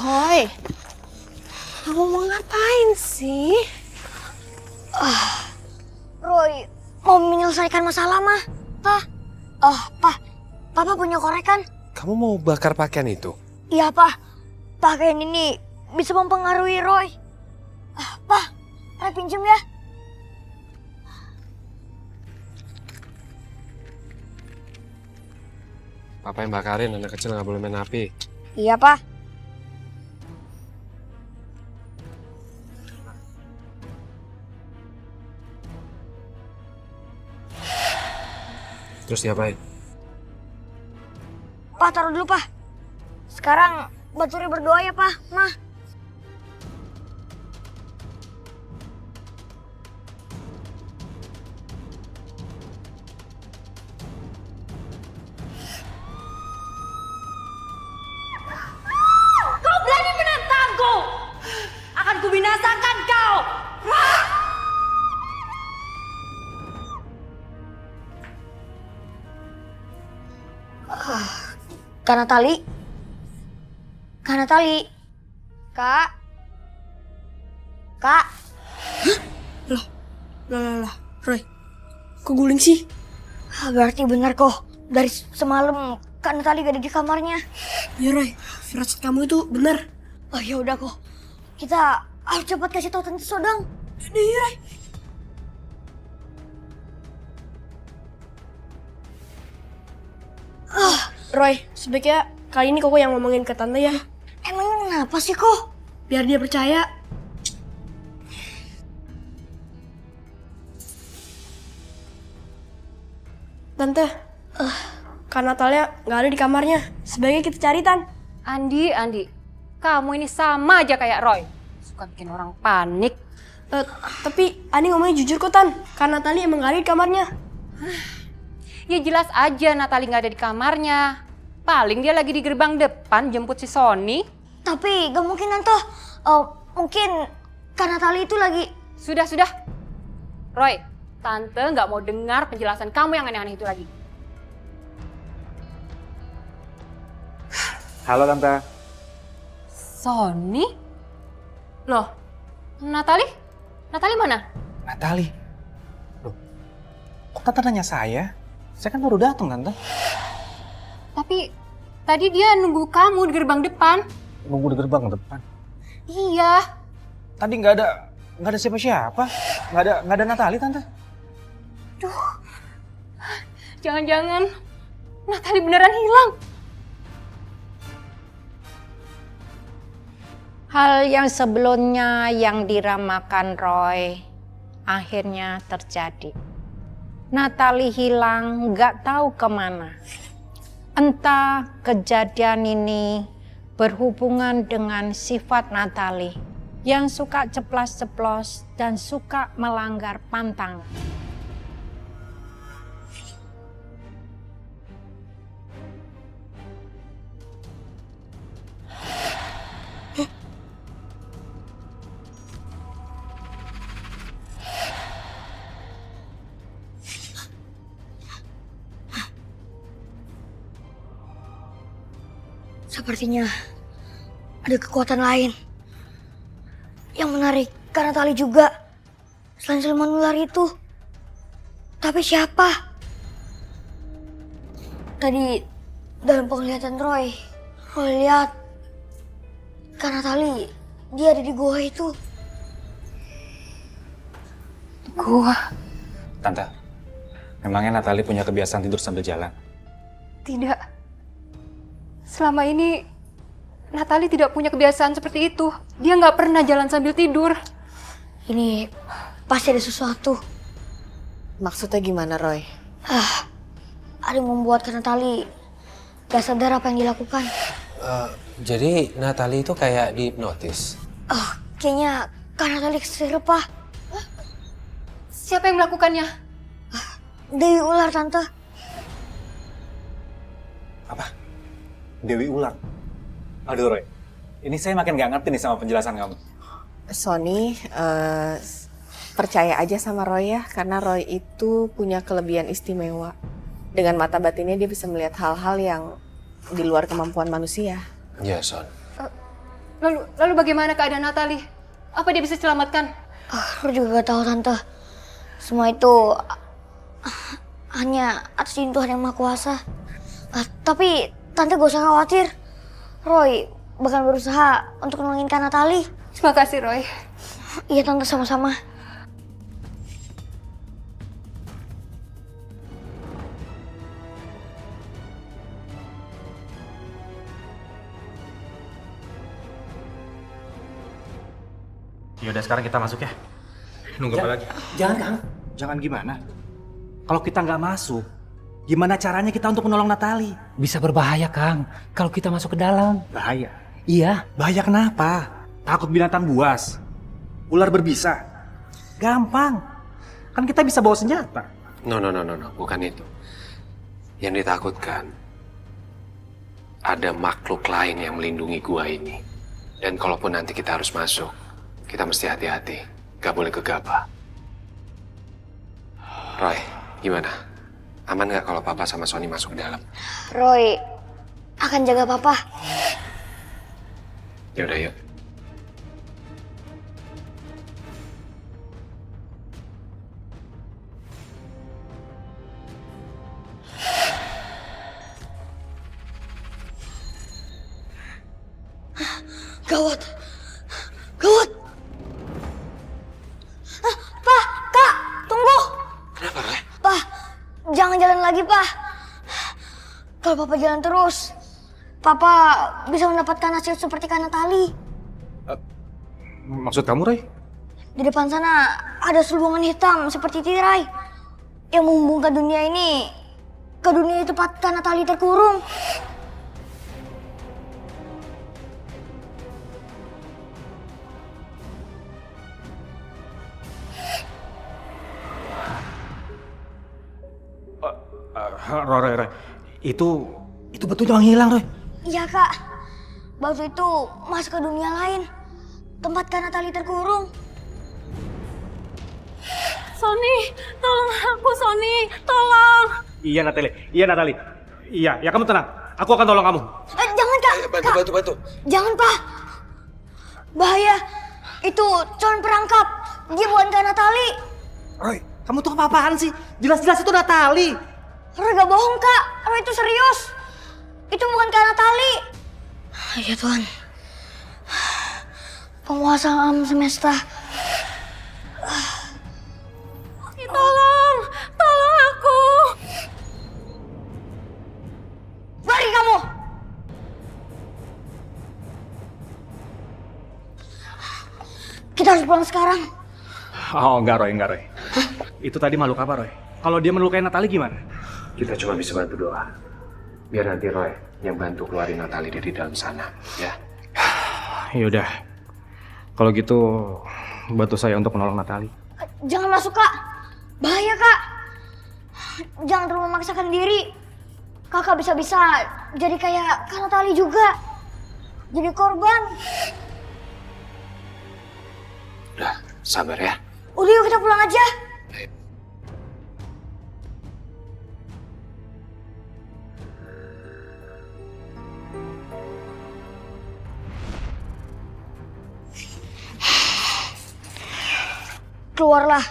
Roy, kamu mau ngapain sih? Roy, mau menyelesaikan masalah mah. Pak, Papa punya korek kan? Kamu mau bakar pakaian itu? Iya, Pak. Pakaian ini bisa mempengaruhi Roy. Pak, Roy pinjem ya. Papa yang bakarin, anak kecil nggak boleh main api. Iya, Pak. Terus diapain? Pak, taruh dulu, Pak. Sekarang Baturi berdoa ya, Pak. Mah. Kau berani menantangku? Akan kubinasakan kau. Karena tali. Kak. Lah, Roy, kok guling sih? Berarti benar kok. Dari semalam Kak Natali gak ada di kamarnya. Ya Roy, firasat kamu itu benar. Oh ya udah kok. Kita harus cepat kasih tahu Tante Sodang. Nih Roy. Roy, sebaiknya kali ini Koko yang ngomongin ke Tante ya. Emangnya kenapa sih kok? Biar dia percaya. Tante, Kak Natalia nggak ada di kamarnya. Sebaiknya kita cari, Tan. Andi, kamu ini sama aja kayak Roy. Suka bikin orang panik. Tapi Ani ngomongnya jujur kok, Tan. Kak Natalia emang nggak ada di kamarnya. Ya jelas aja Natali nggak ada di kamarnya. Paling dia lagi di gerbang depan jemput si Sony. Tapi gak mungkin Tante. Mungkin Kak Natali itu lagi... Sudah. Roy, Tante nggak mau dengar penjelasan kamu yang aneh-aneh itu lagi. Halo Tante. Sony? Loh, Natali mana? Natali. Loh, kok Tante nanya saya? Saya kan baru datang Tante. Tapi tadi dia nunggu kamu di gerbang depan. Nunggu di gerbang depan. Iya. Tadi nggak ada siapa-siapa. Nggak ada Natali Tante. Jangan-jangan Natali beneran hilang. Hal yang sebelumnya yang diramakan Roy akhirnya terjadi. Natali hilang, nggak tahu kemana. Entah kejadian ini berhubungan dengan sifat Natali yang suka ceplas-ceplos dan suka melanggar pantangan. Sepertinya ada kekuatan lain yang menarik Kak Natali juga. Selain siluman ular itu. Tapi siapa? Tadi dalam penglihatan Roy lihat Kak Natali, dia ada di gua itu. Gua? Tante, memangnya Natali punya kebiasaan tidur sambil jalan? Tidak. Selama ini Natali tidak punya kebiasaan seperti itu. Dia nggak pernah jalan sambil tidur. Ini pasti ada sesuatu. Maksudnya gimana, Roy? Ada yang membuat Kak Natali gak sadar apa yang dilakukan. Jadi Natali itu kayak dihipnotis. Kayaknya Kak Natali keserep, Pak. Siapa yang melakukannya? Dewi ular, Tante. Apa? Dewi ular? Aduh Roy, ini saya makin nggak ngerti nih sama penjelasan kamu. Sony, percaya aja sama Roy ya, karena Roy itu punya kelebihan istimewa. Dengan mata batinnya dia bisa melihat hal-hal yang di luar kemampuan manusia. Iya, Son. Lalu bagaimana keadaan Natali? Apa dia bisa diselamatkan? Roy juga gak tahu tante. Semua itu hanya atas izin Tuhan yang Maha Kuasa. Tapi tante gak usah khawatir. Roy bahkan berusaha untuk nolongin Kak Natali. Terima kasih, Roy. Iya tante, sama-sama. Yaudah sekarang kita masuk ya. Nunggu apa lagi? Jangan Kang. Jangan gimana? Kalau kita nggak masuk, gimana caranya kita untuk menolong Natali? Bisa berbahaya, Kang, kalau kita masuk ke dalam. Bahaya. Iya. Bahaya kenapa? Takut binatang buas? Ular berbisa? Gampang. Kan kita bisa bawa senjata. No, bukan itu. Yang ditakutkan, ada makhluk lain yang melindungi gua ini. Dan kalaupun nanti kita harus masuk, kita mesti hati-hati. Gak boleh gegabah. Roy, gimana? Aman gak kalau Papa sama Sony masuk ke dalam? Roy akan jaga papa. Yaudah, yuk. Gawat. Gawat. Pak, Kak, tunggu. Kenapa, Roy? Pak, jangan jalan lagi, Pak. Kalau Papa jalan terus, Papa bisa mendapatkan hasil seperti Kak Natali. Maksud kamu, Roy? Di depan sana ada selubungan hitam seperti tirai yang menghubungkan dunia ini ke dunia tempat Kak Natali terkurung. Roy. Itu betul yang hilang, Roy. Iya, Kak. Batu itu masuk ke dunia lain. Tempat Kak Natali terkurung. Sony, tolong aku, Sony. Tolong. Iya, Natali. Iya, ya kamu tenang. Aku akan tolong kamu. Jangan, Kak. Bantu. Jangan, Pak. Bahaya. Itu calon perangkap. Dia bukan Kak Natali. Roy, kamu tuh apa-apaan sih? Jelas-jelas itu Natali. Roy gak bohong, Kak. Roy itu serius. Itu bukan Kak Natali. Ya Tuhan. Penguasa alam semesta. Tolong aku. Lari kamu. Kita harus pulang sekarang. Oh, enggak, Roy. Itu tadi makhluk apa, Roy? Kalau dia melukai Natali gimana? Kita cuma bisa bantu doa. Biar nanti Roy yang bantu keluarin Natali dari dalam sana, ya. Yaudah. Kalau gitu, bantu saya untuk menolong Natali. Jangan masuk, Kak. Bahaya, Kak. Jangan terlalu memaksakan diri. Kakak bisa-bisa jadi kayak Kak Natali juga. Jadi korban. Udah, sabar ya. Udah yuk kita pulang aja. Ayo. Keluarlah.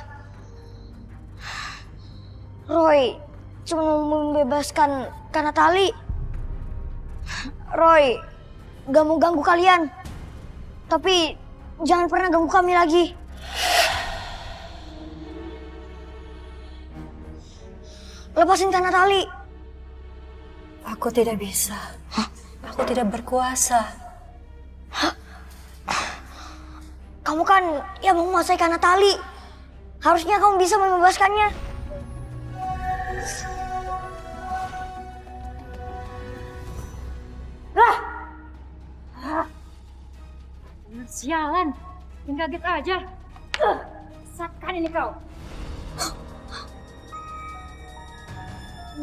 Roy cuma mau membebaskan Kak Natali. Roy gak mau ganggu kalian. Tapi jangan pernah ganggu kami lagi. Lepasin Kak Natali. Aku tidak bisa. Aku tidak berkuasa. Kamu kan yang menguasai Kak Natali. Harusnya kamu bisa membebaskannya. Sialan, tinggal gitu aja. Sakan ini kau.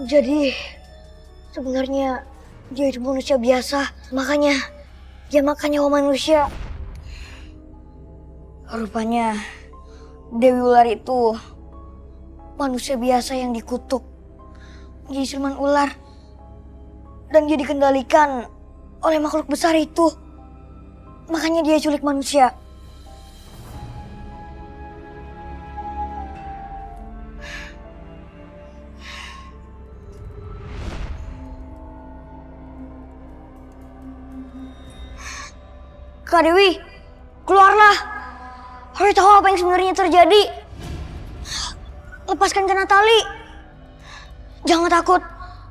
Jadi sebenarnya dia itu manusia biasa, makanya dia makan nyawa manusia. Rupanya Dewi Ular itu manusia biasa yang dikutuk jadi siluman ular dan dia dikendalikan oleh makhluk besar itu. makanya dia culik manusia. Kak Dewi, keluarlah. Roy tahu apa yang sebenarnya terjadi. Lepaskan Kak Natali. Jangan takut,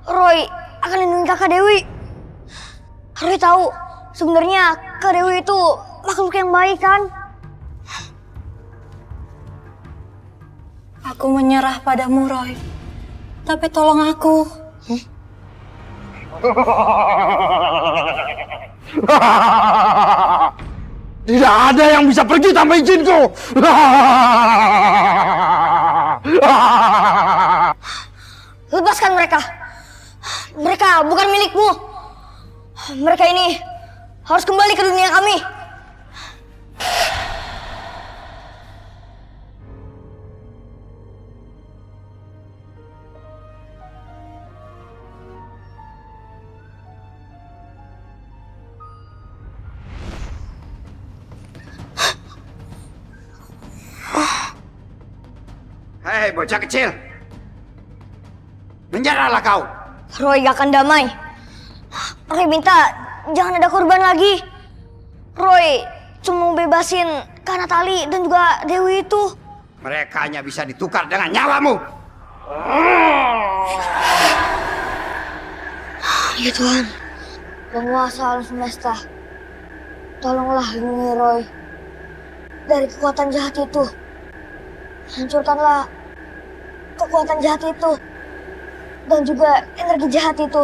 Roy akan lindungi Kakak Dewi. Roy tahu sebenarnya Kak Dewi itu makhluk yang baik kan? Aku menyerah padamu, Roy. Tapi tolong aku. Tidak ada yang bisa pergi tanpa izinku. Lepaskan mereka. Mereka bukan milikmu. Mereka ini harus kembali ke dunia kami. Hei bocah kecil, menyerahlah kau. Roy gak akan damai. Roy minta jangan ada korban lagi. Roy cuma mau bebasin Kak Natali dan juga Dewi itu. Mereka hanya bisa ditukar dengan nyawamu. Ya Tuhan, penguasa alam semesta, tolonglah lindungi Roy dari kekuatan jahat itu. Hancurkanlah kekuatan jahat itu dan juga energi jahat itu.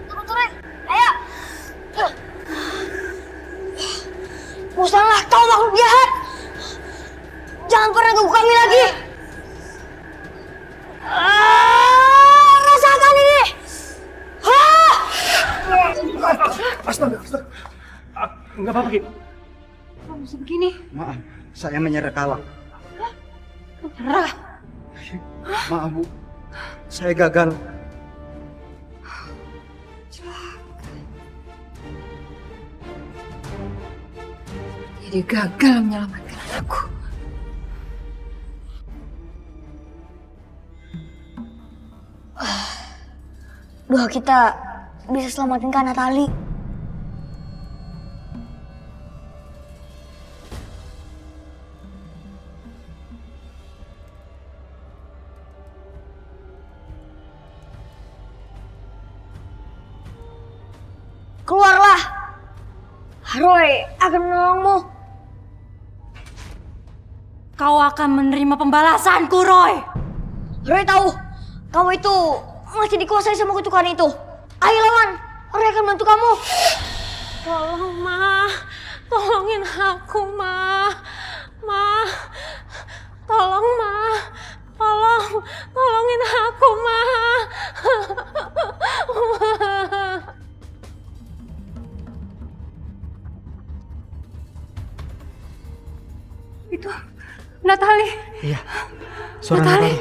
Turun, ayo. Musnahlah kau makhluk jahat. Jangan pernah ganggu kami lagi. Rasakan ini. Astaga. Enggak apa-apa, Ki. Kok bisa begini? Maaf, saya menyerah kalah. Menyerah? Maaf Bu, saya gagal. Jadi gagal menyelamatkan anakku. Doa kita bisa selamatin Kak Natali. Keluarlah. Roy akan menolongmu. Kau akan menerima pembalasanku, Roy. Roy tahu kamu itu masih dikuasai sama kutukan itu. Ayo lawan. Roy akan bantu kamu. Tolong, Ma. Tolongin aku, Ma. Ma. Tolong, Ma. Tolongin aku, Ma. Itu Natali. Iya, suara Natali.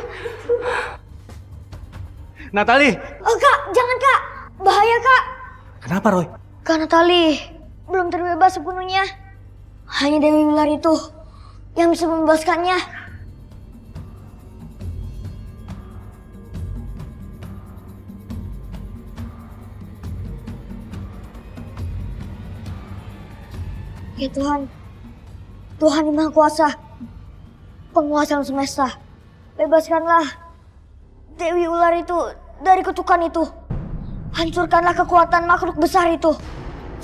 Natali! Kak, jangan Kak. Bahaya Kak. Kenapa, Roy? Kak Natali belum terbebas sepenuhnya. Hanya Dewi Ular itu yang bisa membebaskannya. Ya Tuhan, Tuhan yang Maha Kuasa, penguasa alam semesta, bebaskanlah Dewi Ular itu dari kutukan itu. Hancurkanlah kekuatan makhluk besar itu.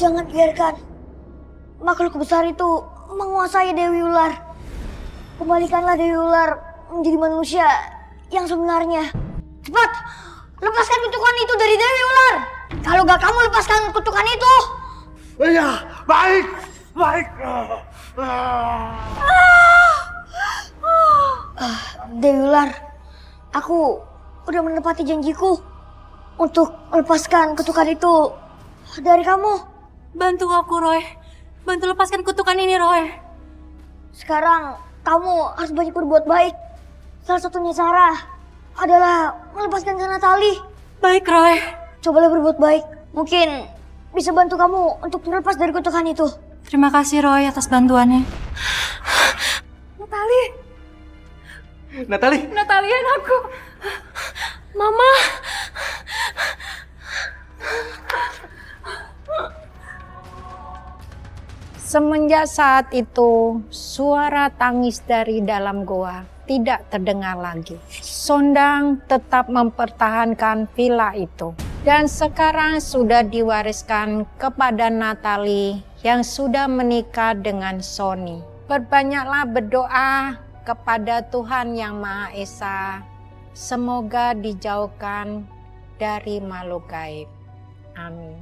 Jangan biarkan makhluk besar itu menguasai Dewi Ular. Kembalikanlah Dewi Ular menjadi manusia yang sebenarnya. Cepat, lepaskan kutukan itu dari Dewi Ular. Kalau gak kamu lepaskan kutukan itu. Iya, baik. Dewi Ular, aku udah menepati janjiku untuk melepaskan kutukan itu dari kamu. Bantu aku, Roy. Bantu lepaskan kutukan ini, Roy. Sekarang kamu harus banyak berbuat baik. Salah satunya cara adalah melepaskan Kak Natali. Baik, Roy. cobalah berbuat baik. Mungkin bisa bantu kamu untuk terlepas dari kutukan itu. Terima kasih Roy atas bantuannya. Natali. Natalia anakku. Mama. Semenjak saat itu, suara tangis dari dalam goa tidak terdengar lagi. Sondang tetap mempertahankan villa itu. Dan sekarang sudah diwariskan kepada Natali yang sudah menikah dengan Sony. Perbanyaklah berdoa kepada Tuhan Yang Maha Esa. Semoga dijauhkan dari makhluk gaib. Amin.